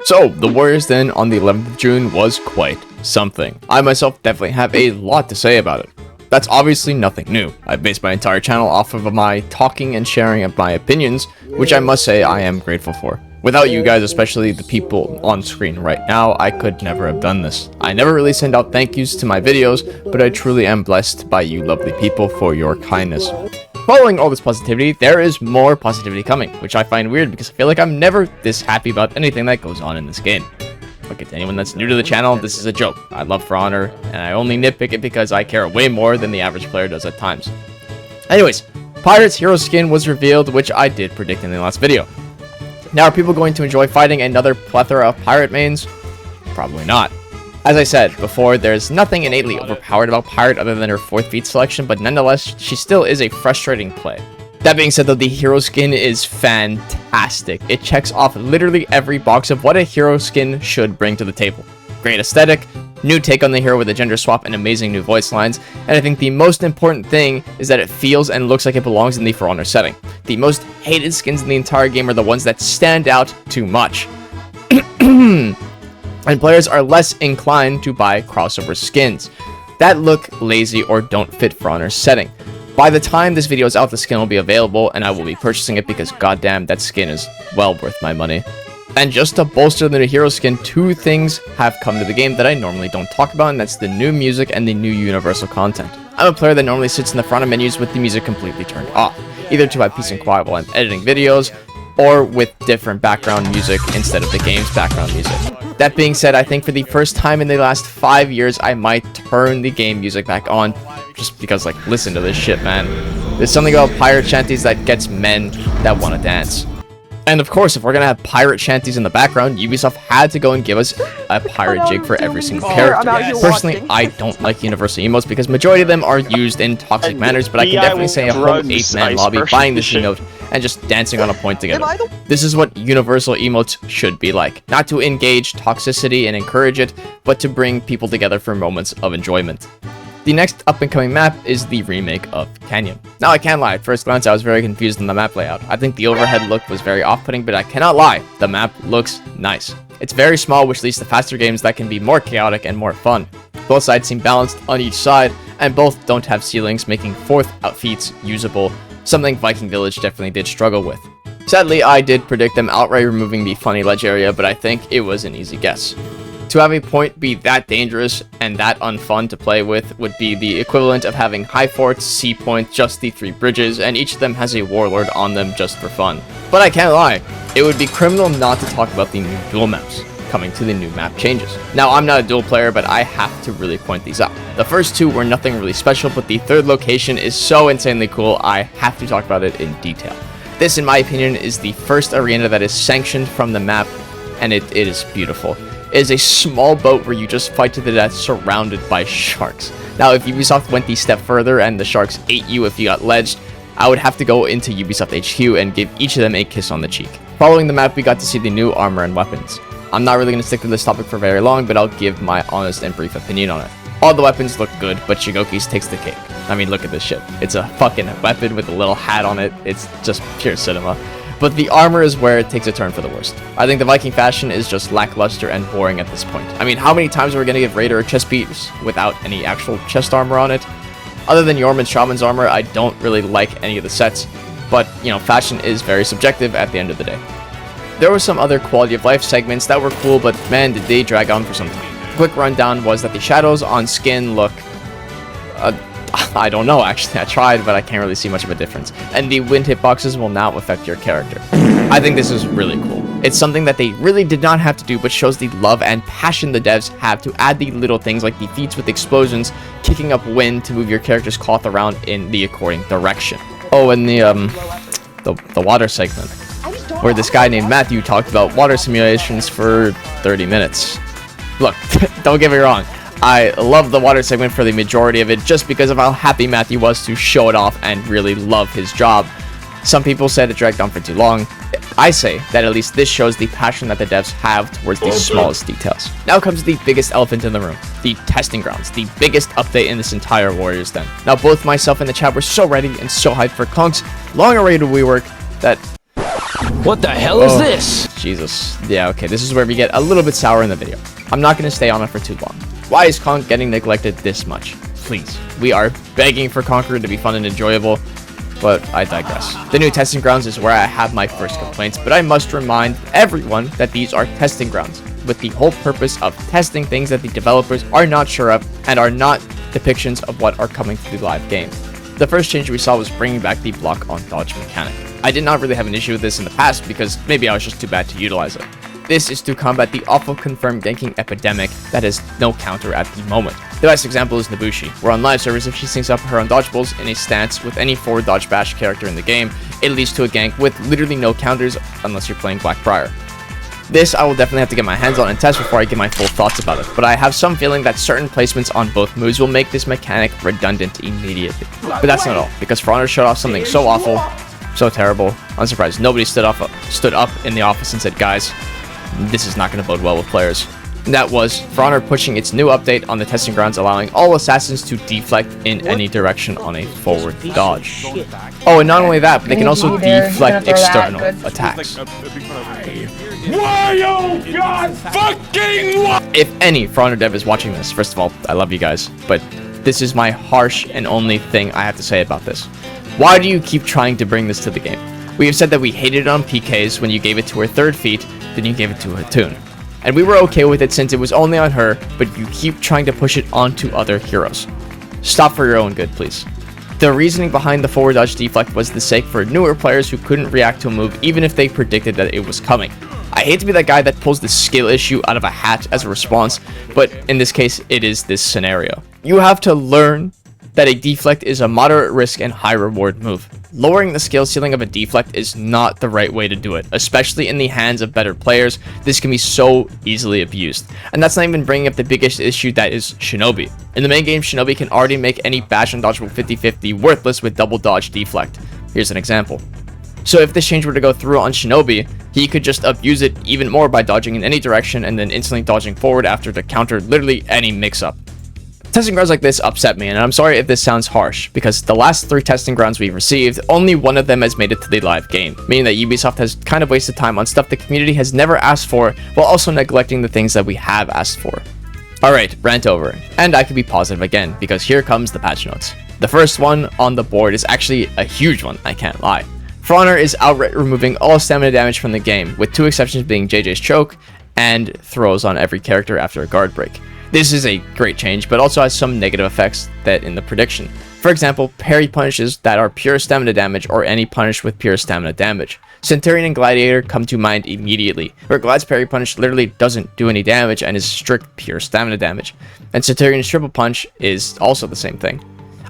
So, the Warriors Den on the 11th of June was quite something. I myself definitely have a lot to say about it. That's obviously nothing new. I based my entire channel off of my talking and sharing of my opinions, which I must say I am grateful for. Without you guys, especially the people on screen right now, I could never have done this. I never really send out thank yous to my videos, but I truly am blessed by you lovely people for your kindness. Following all this positivity, there is more positivity coming, which I find weird because I feel like I'm never this happy about anything that goes on in this game. Okay, to anyone that's new to the channel, this is a joke. I love For Honor, and I only nitpick it because I care way more than the average player does at times. Anyways, Pirate's hero skin was revealed, which I did predict in the last video. Now, are people going to enjoy fighting another plethora of pirate mains? Probably not. As I said before, there's nothing innately overpowered about Pirate other than her 4th feat selection, but nonetheless, she still is a frustrating play. That being said though, the hero skin is fantastic. It checks off literally every box of what a hero skin should bring to the table. Great aesthetic, new take on the hero with a gender swap and amazing new voice lines, and I think the most important thing is that it feels and looks like it belongs in the For Honor setting. The most hated skins in the entire game are the ones that stand out too much. And players are less inclined to buy crossover skins that look lazy or don't fit For Honor's setting. By the time this video is out, the skin will be available, and I will be purchasing it because goddamn, that skin is well worth my money. And just to bolster the new hero skin, 2 things have come to the game that I normally don't talk about, and that's the new music and the new universal content. I'm a player that normally sits in the front of menus with the music completely turned off, either to have peace and quiet while I'm editing videos, or with different background music instead of the game's background music. That being said, I think for the first time in the last 5 years, I might turn the game music back on, just because, like, listen to this shit, man. There's something about pirate shanties that gets men that want to dance. And of course, if we're gonna have pirate shanties in the background, Ubisoft had to go and give us a pirate jig for every single character. Personally, I don't like universal emotes because majority of them are used in toxic manners, but I can definitely say a whole 8-man lobby buying this emote and just dancing on a point together. This is what universal emotes should be like. Not to engage toxicity and encourage it, but to bring people together for moments of enjoyment. The next up-and-coming map is the remake of Canyon. Now, I can't lie, at first glance I was very confused in the map layout. I think the overhead look was very off-putting, but I cannot lie, the map looks nice. It's very small, which leads to faster games that can be more chaotic and more fun. Both sides seem balanced on each side, and both don't have ceilings, making 4th feats usable, something Viking Village definitely did struggle with. Sadly, I did predict them outright removing the funny ledge area, but I think it was an easy guess. To have a point be that dangerous and that unfun to play with would be the equivalent of having high forts, sea point, just the 3 bridges, and each of them has a warlord on them just for fun. But I can't lie, it would be criminal not to talk about the new Duel maps coming to the new map changes. Now, I'm not a Duel player, but I have to really point these out. The first 2 were nothing really special, but the 3rd location is so insanely cool, I have to talk about it in detail. This, in my opinion, is the first arena that is sanctioned from the map, and it is beautiful. It is a small boat where you just fight to the death surrounded by sharks. Now, if Ubisoft went the step further and the sharks ate you if you got ledged, I would have to go into Ubisoft HQ and give each of them a kiss on the cheek. Following the map, we got to see the new armor and weapons. I'm not really going to stick to this topic for very long, but I'll give my honest and brief opinion on it. All the weapons look good, but Shigoki's takes the cake. I mean, look at this shit. It's a fucking weapon with a little hat on it. It's just pure cinema. But the armor is where it takes a turn for the worst. I think the Viking fashion is just lackluster and boring at this point. I mean, how many times are we going to give Raider a chest piece without any actual chest armor on it? Other than Jormungand's Shaman's armor, I don't really like any of the sets, but, you know, fashion is very subjective at the end of the day. There were some other quality of life segments that were cool, but man, did they drag on for some time. Quick rundown was that the shadows on skin look I don't know, actually. I tried, but I can't really see much of a difference. And the wind hitboxes will now affect your character. I think this is really cool. It's something that they really did not have to do, but shows the love and passion the devs have to add the little things like the feats with explosions, kicking up wind to move your character's cloth around in the according direction. Oh, and the water segment, where this guy named Matthew talked about water simulations for 30 minutes. Look, don't get me wrong. I love the water segment for the majority of it just because of how happy Matthew was to show it off and really love his job. Some people said it dragged on for too long. I say that at least this shows the passion that the devs have towards the smallest details. Now comes the biggest elephant in the room, the testing grounds, the biggest update in this entire Warriors Den. Now both myself and the chat were so ready and so hyped for conq's long-awaited rework that... What the hell is this? Jesus. Yeah, okay, this is where we get a little bit sour in the video. I'm not going to stay on it for too long. Why is conq getting neglected this much? Please. We are begging for Conqueror to be fun and enjoyable, but I digress. The new testing grounds is where I have my first complaints, but I must remind everyone that these are testing grounds, with the whole purpose of testing things that the developers are not sure of and are not depictions of what are coming to the live game. The first change we saw was bringing back the block on dodge mechanic. I did not really have an issue with this in the past because maybe I was just too bad to utilize it. This is to combat the awful confirmed ganking epidemic that has no counter at the moment. The best example is Nabushi, where on live servers if she syncs up her undodgeables in a stance with any forward dodge bash character in the game, it leads to a gank with literally no counters unless you're playing Blackbriar. This I will definitely have to get my hands on and test before I give my full thoughts about it, but I have some feeling that certain placements on both moves will make this mechanic redundant immediately. But that's not all, because For Honor showed off something so awful, so terrible. I'm surprised nobody stood up in the office and said, guys, this is not going to bode well with players. And that was For Honor pushing its new update on the testing grounds, allowing all assassins to deflect in any direction on a forward dodge. Oh, and not only that, but they can also deflect external attacks. Why, oh god, fucking why? If any For Honor dev is watching this, first of all, I love you guys, but this is my harsh and only thing I have to say about this. Why do you keep trying to bring this to the game? We have said that we hated it on PKs when you gave it to her third feat, then you gave it to Hatun. And we were okay with it since it was only on her, but you keep trying to push it onto other heroes. Stop for your own good, please. The reasoning behind the forward dodge deflect was the sake for newer players who couldn't react to a move even if they predicted that it was coming. I hate to be that guy that pulls the skill issue out of a hat as a response, but in this case, it is this scenario. You have to learn that a deflect is a moderate risk and high reward move. Lowering the skill ceiling of a deflect is not the right way to do it, especially in the hands of better players. This can be so easily abused. And that's not even bringing up the biggest issue, that is Shinobi. In the main game, Shinobi can already make any bash undodgeable 50-50 worthless with double dodge deflect. Here's an example. So if this change were to go through on Shinobi, he could just abuse it even more by dodging in any direction and then instantly dodging forward after to counter literally any mix-up. Testing grounds like this upset me, and I'm sorry if this sounds harsh, because the last 3 testing grounds we've received, only one of them has made it to the live game, meaning that Ubisoft has kind of wasted time on stuff the community has never asked for, while also neglecting the things that we have asked for. Alright, rant over, and I can be positive again, because here comes the patch notes. The first one on the board is actually a huge one, I can't lie. For Honor is outright removing all stamina damage from the game, with 2 exceptions being JJ's choke and throws on every character after a guard break. This is a great change, but also has some negative effects that in the prediction. For example, parry punishes that are pure stamina damage or any punish with pure stamina damage. Centurion and Gladiator come to mind immediately, where Glad's parry punish literally doesn't do any damage and is strict pure stamina damage. And Centurion's triple punch is also the same thing.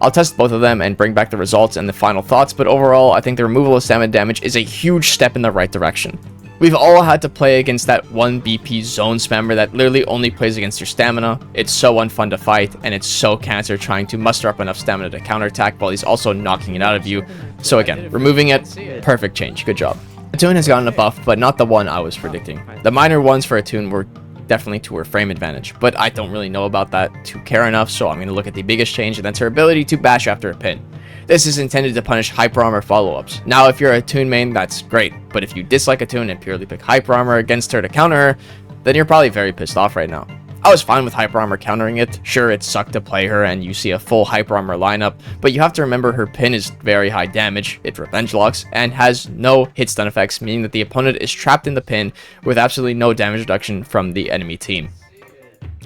I'll test both of them and bring back the results and the final thoughts, but overall, I think the removal of stamina damage is a huge step in the right direction. We've all had to play against that 1 BP zone spammer that literally only plays against your stamina. It's so unfun to fight, and it's so cancer trying to muster up enough stamina to counterattack while he's also knocking it out of you. So again, removing it, perfect change, good job. Hatun has gotten a buff, but not the one I was predicting. The minor ones for Hatun were definitely to her frame advantage, but I don't really know about that to care enough, so I'm going to look at the biggest change, and that's her ability to bash after a pin. This is intended to punish Hyper Armor follow-ups. Now, if you're a Hatun main, that's great, but if you dislike Hatun and purely pick Hyper Armor against her to counter her, then you're probably very pissed off right now. I was fine with Hyper Armor countering it. Sure, it sucked to play her and you see a full Hyper Armor lineup, but you have to remember her pin is very high damage, it revenge locks, and has no hit stun effects, meaning that the opponent is trapped in the pin with absolutely no damage reduction from the enemy team.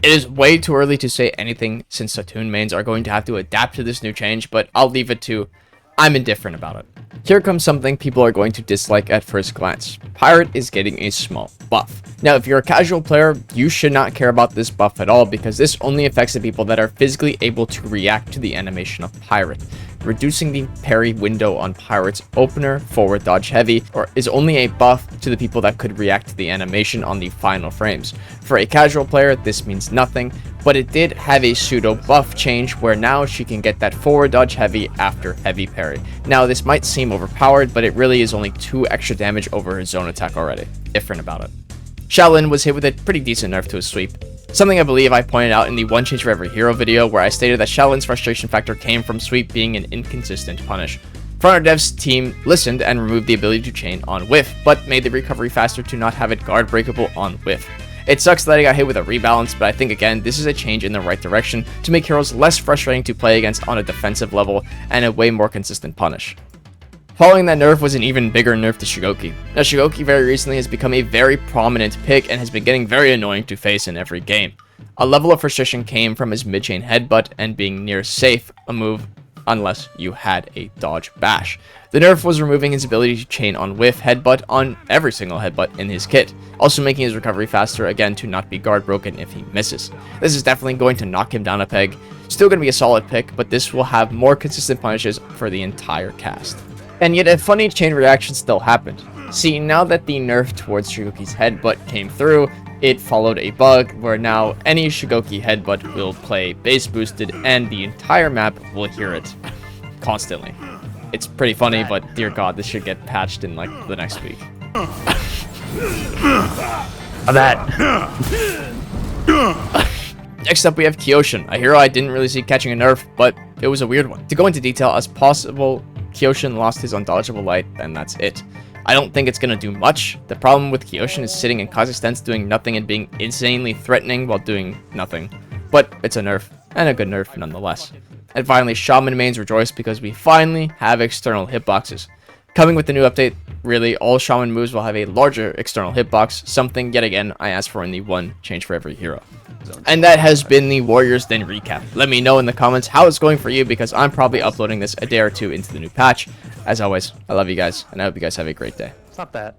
It is way too early to say anything since Hatun mains are going to have to adapt to this new change, but I'll leave it to I'm indifferent about it. Here comes something people are going to dislike at first glance. Pirate is getting a small buff. Now, if you're a casual player, you should not care about this buff at all because this only affects the people that are physically able to react to the animation of Pirate. Reducing the parry window on Pirate's opener, forward dodge heavy, or is only a buff to the people that could react to the animation on the final frames. For a casual player, this means nothing, but it did have a pseudo buff change where now she can get that forward dodge heavy after heavy parry. Now, this might seem overpowered, but it really is only 2 extra damage over her zone attack already. Different about it. Shaolin was hit with a pretty decent nerf to his sweep. Something I believe I pointed out in the One Change for Every Hero video where I stated that Shaolin's frustration factor came from sweep being an inconsistent punish. Front Dev's team listened and removed the ability to chain on whiff, but made the recovery faster to not have it guard breakable on whiff. It sucks that I got hit with a rebalance, but I think again, this is a change in the right direction to make heroes less frustrating to play against on a defensive level and a way more consistent punish. Following that nerf was an even bigger nerf to Shigoki. Now Shigoki very recently has become a very prominent pick and has been getting very annoying to face in every game. A level of frustration came from his mid-chain headbutt and being near safe, a move unless you had a dodge bash. The nerf was removing his ability to chain on whiff headbutt on every single headbutt in his kit, also making his recovery faster again to not be guard broken if he misses. This is definitely going to knock him down a peg. Still going to be a solid pick, but this will have more consistent punishes for the entire cast. And yet a funny chain reaction still happened. See, now that the nerf towards Shigoki's headbutt came through, it followed a bug where now any Shigoki headbutt will play base boosted and the entire map will hear it constantly. It's pretty funny, but dear god, this should get patched in like the next week. Next up we have Kyoshin, a hero I didn't really see catching a nerf, but it was a weird one. To go into detail as possible, Kyoshin lost his undodgeable light and that's it. I don't think it's gonna do much. The problem with Kyoshin is sitting in Kazakhstan's doing nothing and being insanely threatening while doing nothing. But it's a nerf, and a good nerf nonetheless. And finally, Shaman mains rejoice because we finally have external hitboxes. Coming with the new update, really, all Shaman moves will have a larger external hitbox, something, yet again, I asked for in the one change for every hero. And that has been the Warriors Den recap. Let me know in the comments how it's going for you, because I'm probably uploading this a day or two into the new patch. As always, I love you guys, and I hope you guys have a great day. It's not that.